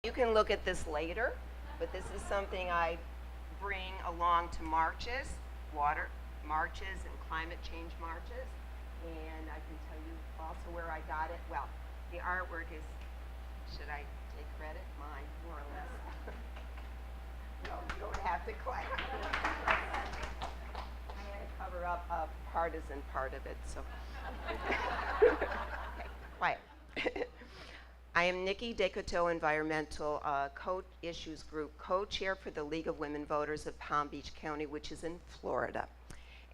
You can look at this later, but this is something I bring along to marches, water marches and climate change marches. And I can tell you also where I got it. Well, the artwork is, should I take credit? Mine, more or less. No, you don't have to clap. I had to cover up a partisan part of it, so. Okay, quiet. I am Nikki Descoteaux, Environmental Co-Issues Group, co-chair for the League of Women Voters of Palm Beach County, which is in Florida.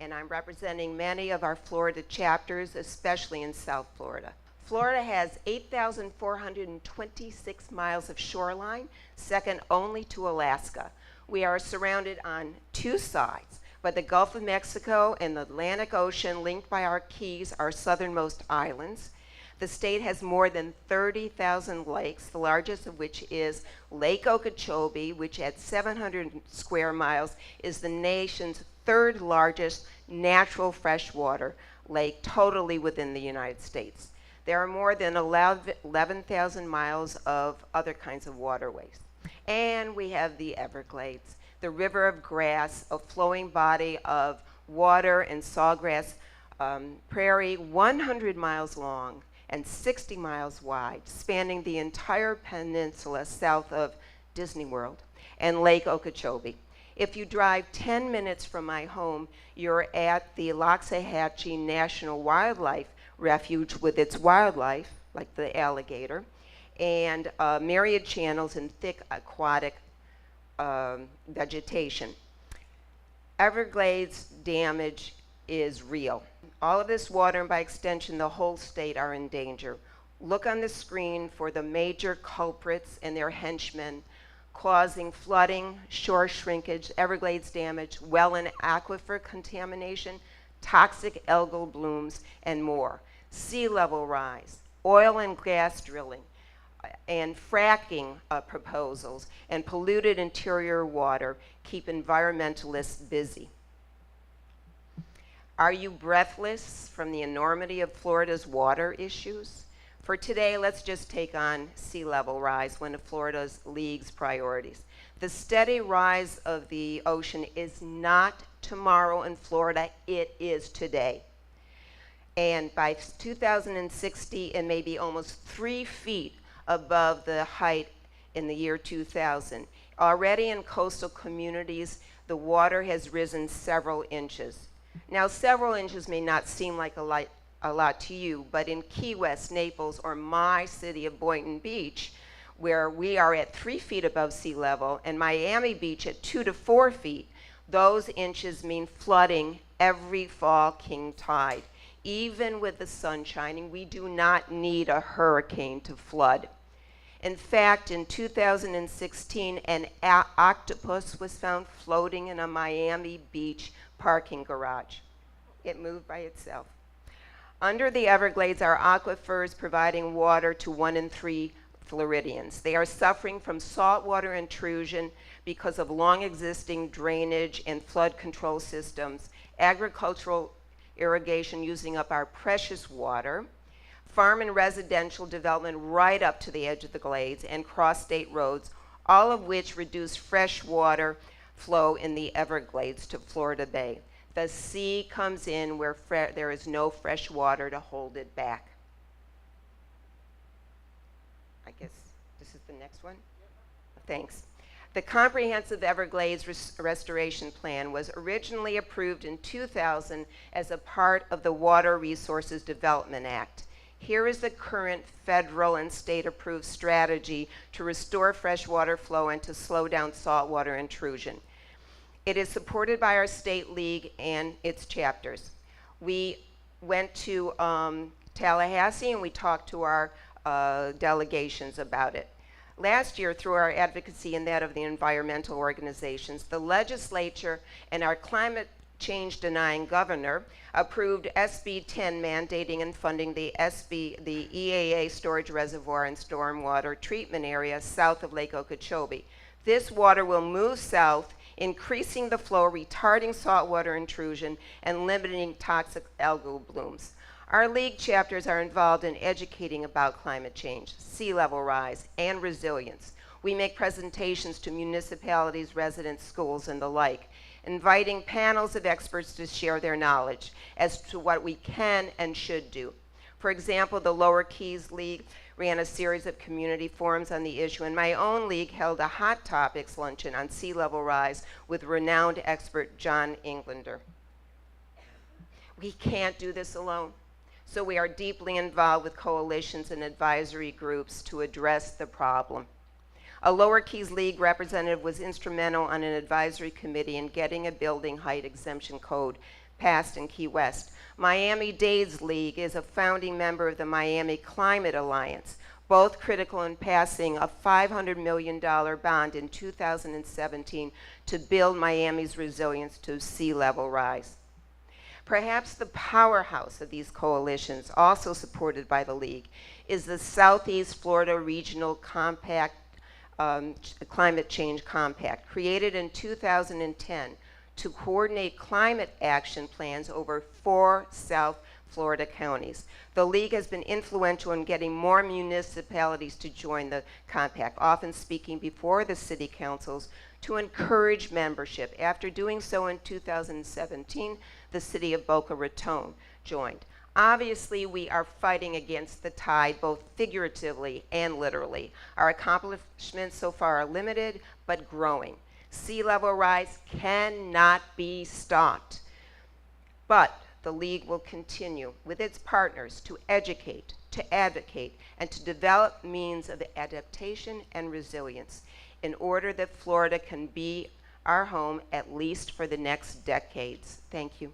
And I'm representing many of our Florida chapters, especially in South Florida. Florida has 8,426 miles of shoreline, second only to Alaska. We are surrounded on two sides by the Gulf of Mexico and the Atlantic Ocean, linked by our keys, our southernmost islands. The state has more than 30,000 lakes, the largest of which is Lake Okeechobee, which at 700 square miles is the nation's third largest natural freshwater lake, totally within the United States. There are more than 11,000 miles of other kinds of waterways. And we have the Everglades, the river of grass, a flowing body of water and sawgrass prairie, 100 miles long and 60 miles wide, spanning the entire peninsula south of Disney World and Lake Okeechobee. If you drive 10 minutes from my home, you're at the Loxahatchee National Wildlife Refuge with its wildlife, like the alligator, and myriad channels and thick aquatic vegetation. Everglades damage is real. All of this water, and by extension the whole state, are in danger. Look on the screen for the major culprits and their henchmen causing flooding, shore shrinkage, Everglades damage, well and aquifer contamination, toxic algal blooms, and more. Sea level rise, oil and gas drilling, and fracking proposals, and polluted interior water keep environmentalists busy. Are you breathless from the enormity of Florida's water issues? For today, let's just take on sea level rise, one of Florida's League's priorities. The steady rise of the ocean is not tomorrow in Florida, it is today. And by 2060, it may be almost 3 feet above the height in the year 2000. Already in coastal communities, the water has risen several inches. Now, several inches may not seem like a lot to you, but in Key West, Naples, or my city of Boynton Beach, where we are at 3 feet above sea level, and Miami Beach at 2 to 4 feet, those inches mean flooding every fall king tide. Even with the sun shining, we do not need a hurricane to flood. In fact, in 2016, an octopus was found floating in a Miami Beach parking garage. It moved by itself. Under the Everglades are aquifers providing water to 1 in 3 Floridians. They are suffering from saltwater intrusion because of long existing drainage and flood control systems, agricultural irrigation using up our precious water, farm and residential development right up to the edge of the glades, and cross-state roads, all of which reduce fresh water flow in the Everglades to Florida Bay. The sea comes in where there is no fresh water to hold it back. I guess this is the next one? Thanks. The Comprehensive Everglades Restoration Plan was originally approved in 2000 as a part of the Water Resources Development Act. Here is the current federal and state-approved strategy to restore freshwater flow and to slow down saltwater intrusion. It is supported by our state league and its chapters. We went to Tallahassee and we talked to our delegations about it. Last year, through our advocacy and that of the environmental organizations, the legislature and our climate change denying governor approved SB 10 mandating and funding the EAA storage reservoir and stormwater treatment area south of Lake Okeechobee. This water will move south, increasing the flow, retarding saltwater intrusion, and limiting toxic algal blooms. Our league chapters are involved in educating about climate change, sea level rise, and resilience. We make presentations to municipalities, residents, schools, and the like, inviting panels of experts to share their knowledge as to what we can and should do. For example, the Lower Keys League ran a series of community forums on the issue, and my own league held a hot topics luncheon on sea level rise with renowned expert John Englander. We can't do this alone, so we are deeply involved with coalitions and advisory groups to address the problem. A Lower Keys League representative was instrumental on an advisory committee in getting a building height exemption code passed in Key West. Miami-Dade's League is a founding member of the Miami Climate Alliance, both critical in passing a $500 million bond in 2017 to build Miami's resilience to sea level rise. Perhaps the powerhouse of these coalitions, also supported by the League, is the Southeast Florida Regional Compact, Climate Change Compact, created in 2010 to coordinate climate action plans over 4 South Florida counties. The League has been influential in getting more municipalities to join the compact, often speaking before the city councils to encourage membership. After doing so in 2017, the city of Boca Raton joined. Obviously, we are fighting against the tide, both figuratively and literally. Our accomplishments so far are limited, but growing. Sea level rise cannot be stopped. But the League will continue with its partners to educate, to advocate, and to develop means of adaptation and resilience in order that Florida can be our home at least for the next decades. Thank you.